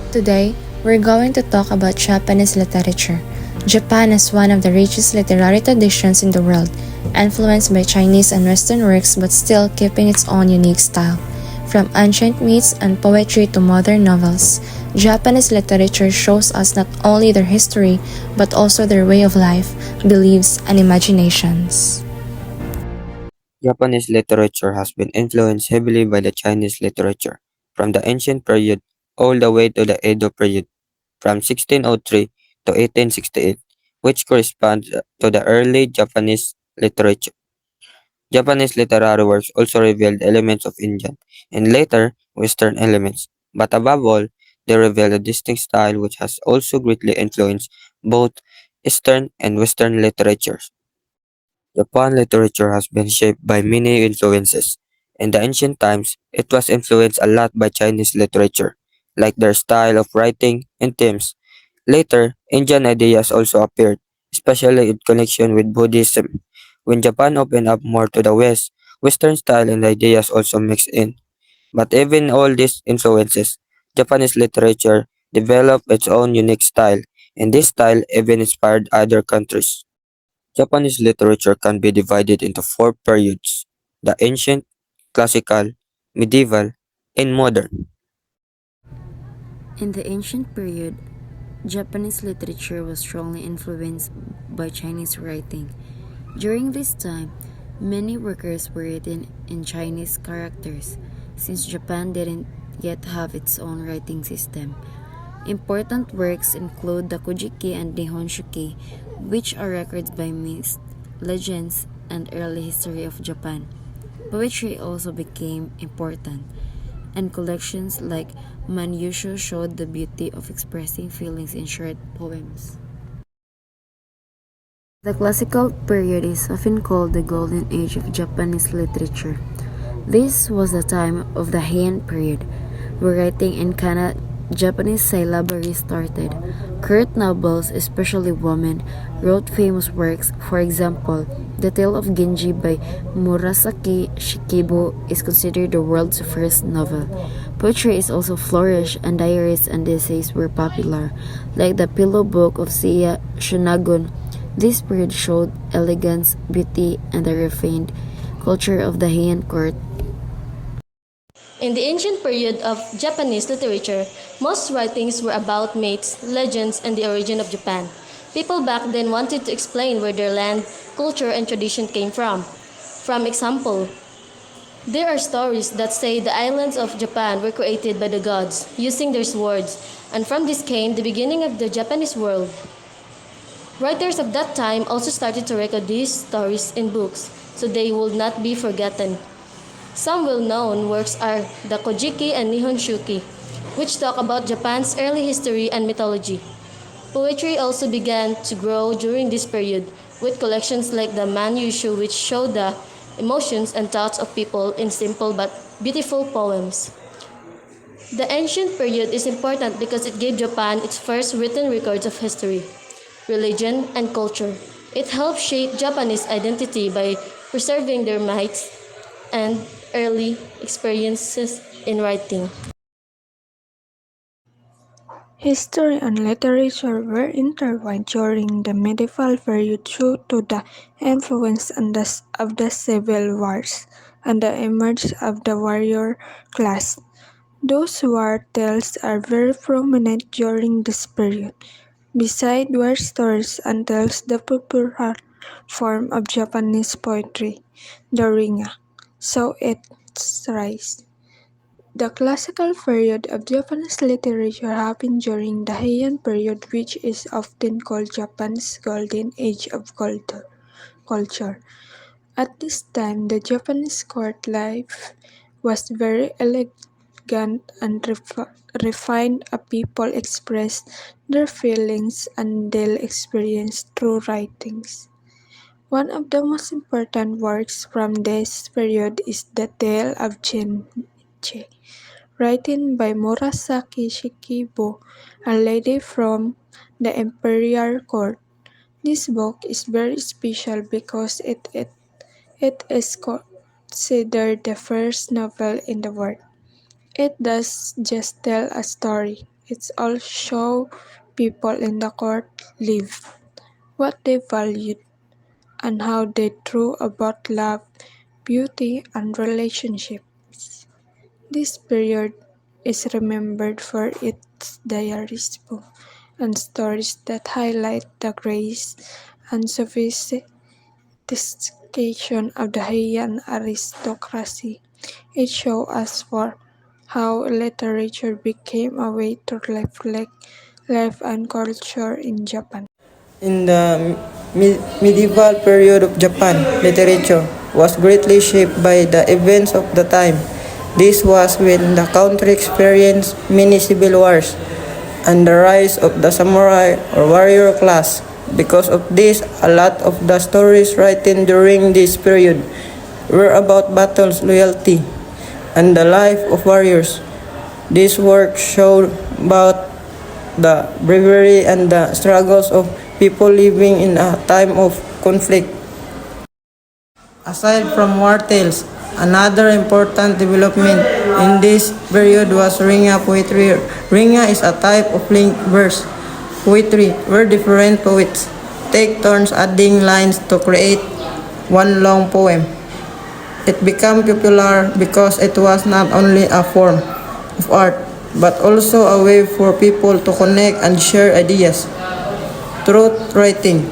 Today, we're going to talk about Japanese literature. Japan is one of the richest literary traditions in the world, influenced by Chinese and Western works but still keeping its own unique style. From ancient myths and poetry to modern novels, Japanese literature shows us not only their history but also their way of life, beliefs, and imaginations. Japanese literature has been influenced heavily by the Chinese literature, from the ancient period all the way to the Edo period, from 1603 to 1868, which corresponds to the early Japanese literature. Japanese literary works also revealed elements of Indian and later Western elements, but above all, they reveal a distinct style which has also greatly influenced both Eastern and Western literatures. Japan literature has been shaped by many influences. In the ancient times, it was influenced a lot by Chinese literature, like their style of writing and themes. Later, Indian ideas also appeared, especially in connection with Buddhism. When Japan opened up more to the West, Western style and ideas also mixed in. But even all these influences, Japanese literature developed its own unique style, and this style even inspired other countries. Japanese literature can be divided into four periods: the ancient, classical, medieval, and modern. In the ancient period, Japanese literature was strongly influenced by Chinese writing. During this time, many works were written in Chinese characters, since Japan didn't yet have its own writing system. Important works include the Kojiki and Nihonshuki, which are records by myths, legends, and early history of Japan. Poetry also became important, and collections like Manyusho showed the beauty of expressing feelings in short poems. The classical period is often called the golden age of Japanese literature. This was the time of the Heian period, where writing in kana Japanese syllabary started. Current novels, especially women, wrote famous works. For example, The Tale of Genji by Murasaki Shikibu is considered the world's first novel. Poetry is also flourished, and diaries and essays were popular, like the Pillow Book of Seiya Shonagon. This period showed elegance, beauty, and the refined culture of the Heian court. In the ancient period of Japanese literature, most writings were about myths, legends, and the origin of Japan. People back then wanted to explain where their land, culture, and tradition came from. From example, there are stories that say the islands of Japan were created by the gods using their swords, and from this came the beginning of the Japanese world. Writers of that time also started to record these stories in books so they would not be forgotten. Some well-known works are the Kojiki and Nihonshuki, which talk about Japan's early history and mythology. Poetry also began to grow during this period, with collections like the Manyushu, which show the emotions and thoughts of people in simple but beautiful poems. The ancient period is important because it gave Japan its first written records of history, religion, and culture. It helped shape Japanese identity by preserving their myths and early experiences in writing. History and literature were intertwined during the medieval period due to the influence of the civil wars and the emergence of the warrior class. Those war tales are very prominent during this period. Beside war stories and tales, the popular form of Japanese poetry, the ringa, saw its rise. The classical period of Japanese literature happened during the Heian period, which is often called Japan's golden age of culture. At this time, the Japanese court life was very elegant and refined. A people expressed their feelings and daily experience through writings. One of the most important works from this period is the Tale of Genji, written by Murasaki Shikibu, a lady from the imperial court. This book is very special because it is considered the first novel in the world. It does just tell a story. It all shows people in the court lived, what they valued, and how they thought about love, beauty, and relationships. This period is remembered for its diaries book and stories that highlight the grace and sophistication of the Heian aristocracy. It shows us for how literature became a way to reflect life and culture in Japan. In the medieval period of Japan, literature was greatly shaped by the events of the time. This was when the country experienced many civil wars and the rise of the samurai or warrior class. Because of this, a lot of the stories written during this period were about battles, loyalty, and the life of warriors. This work showed about the bravery and the struggles of people living in a time of conflict. Aside from war tales, another important development in this period was Ringa poetry. Ringa is a type of linked verse poetry where different poets take turns adding lines to create one long poem. It became popular because it was not only a form of art but also a way for people to connect and share ideas. Truth writing.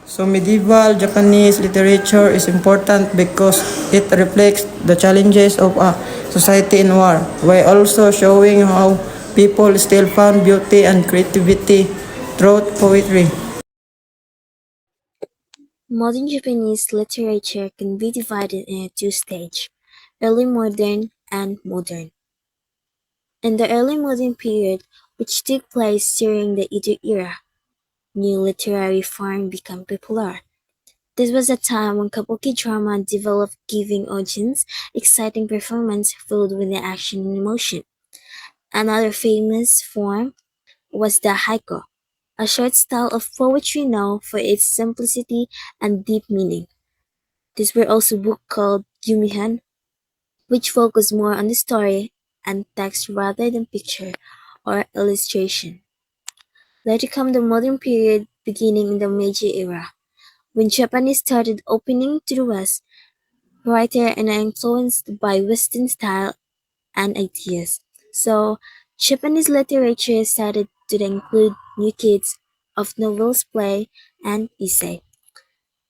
So medieval Japanese literature is important because it reflects the challenges of a society in war, while also showing how people still found beauty and creativity through poetry. Modern Japanese literature can be divided into two stages, early modern and modern. In the early modern period, which took place during the Edo era, new literary forms became popular. This was a time when kabuki drama developed, giving audience exciting performance filled with the action and emotion. Another famous form was the haiku, a short style of poetry known for its simplicity and deep meaning. These were also books called Yumihan, which focused more on the story and text rather than picture or illustration. Later came the modern period beginning in the Meiji era, when Japanese started opening to the West, writers and influenced by Western style and ideas. So, Japanese literature started to include new kids of novels, play, and essay.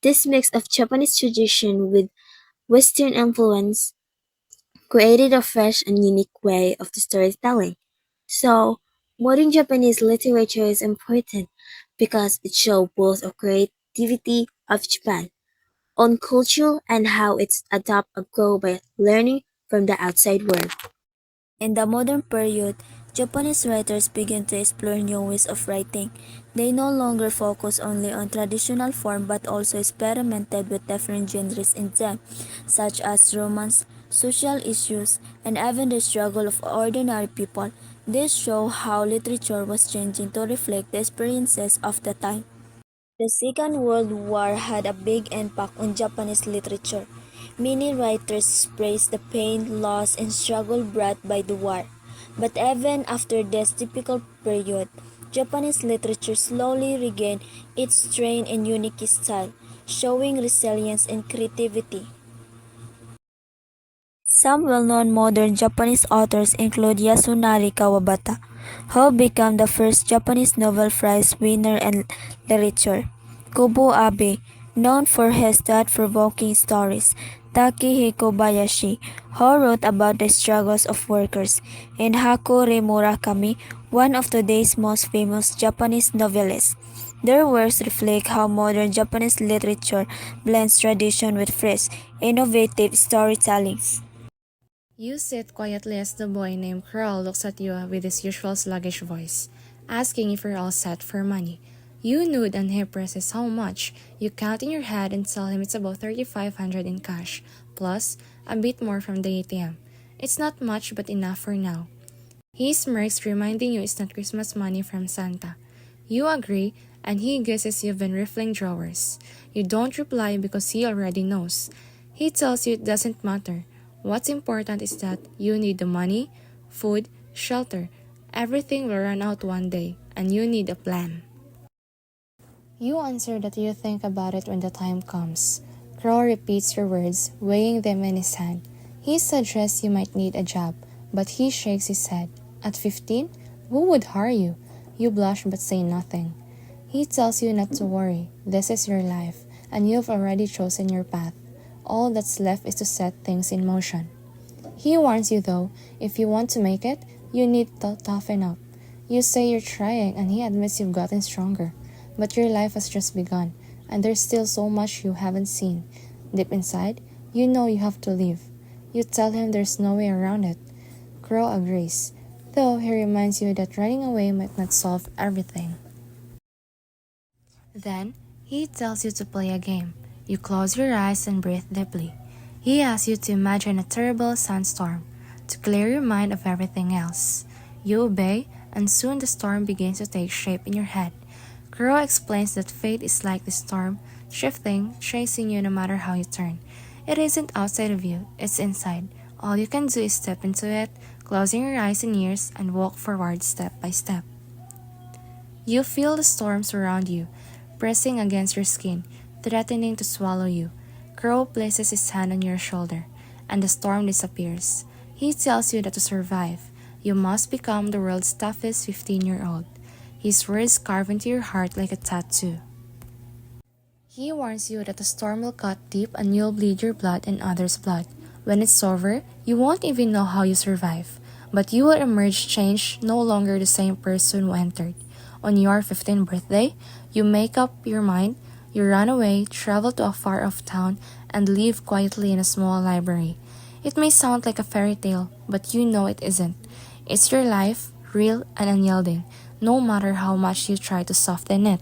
This mix of Japanese tradition with Western influence created a fresh and unique way of the storytelling. So, modern Japanese literature is important because it shows both the creativity of Japan on culture and how it's adapt and grow by learning from the outside world. In the modern period, Japanese writers began to explore new ways of writing. They no longer focus only on traditional form but also experimented with different genres in them, such as romance, social issues, and even the struggle of ordinary people. This shows how literature was changing to reflect the experiences of the time. The Second World War had a big impact on Japanese literature. Many writers praised the pain, loss, and struggle brought by the war. But even after this difficult period, Japanese literature slowly regained its strength and unique style, showing resilience and creativity. Some well-known modern Japanese authors include Yasunari Kawabata, who became the first Japanese Nobel Prize winner in literature; Kubo Abe, known for his thought-provoking stories; Takehiko Bayashi, who wrote about the struggles of workers; and Haruki Murakami, one of today's most famous Japanese novelists. Their works reflect how modern Japanese literature blends tradition with fresh, innovative storytelling. You sit quietly as the boy named Carl looks at you with his usual sluggish voice, asking if you're all set for money. You nod and he presses how much. You count in your head and tell him it's about 3,500 in cash, plus a bit more from the ATM. It's not much but enough for now. He smirks, reminding you it's not Christmas money from Santa. You agree, and he guesses you've been riffling drawers. You don't reply because he already knows. He tells you it doesn't matter. What's important is that you need the money food, shelter. Everything will run out one day, and you need a plan. You answer that you think about it when the time comes. Crow repeats your words, weighing them in his hand. He suggests you might need a job, but he shakes his head. At 15? Who would hire you? You blush but say nothing. He tells you not to worry. This is your life, and you've already chosen your path. All that's left is to set things in motion. He warns you though, if you want to make it, you need to toughen up. You say you're trying, and he admits you've gotten stronger. But your life has just begun, and there's still so much you haven't seen. Deep inside, you know you have to leave. You tell him there's no way around it. Crow agrees, though he reminds you that running away might not solve everything. Then, he tells you to play a game. You close your eyes and breathe deeply. He asks you to imagine a terrible sandstorm, to clear your mind of everything else. You obey, and soon the storm begins to take shape in your head. Crow explains that fate is like the storm, shifting, chasing you no matter how you turn. It isn't outside of you, it's inside. All you can do is step into it, closing your eyes and ears, and walk forward step by step. You feel the storm surround you, pressing against your skin, threatening to swallow you. Crow places his hand on your shoulder, and the storm disappears. He tells you that to survive, you must become the world's toughest 15-year-old. His words carve into your heart like a tattoo. He warns you that the storm will cut deep and you'll bleed your blood and others' blood. When it's over, you won't even know how you survive, but you will emerge changed, no longer the same person who entered. On your 15th birthday, you make up your mind, you run away, travel to a far-off town, and live quietly in a small library. It may sound like a fairy tale, but you know it isn't. It's your life, real and unyielding, no matter how much you try to soften it.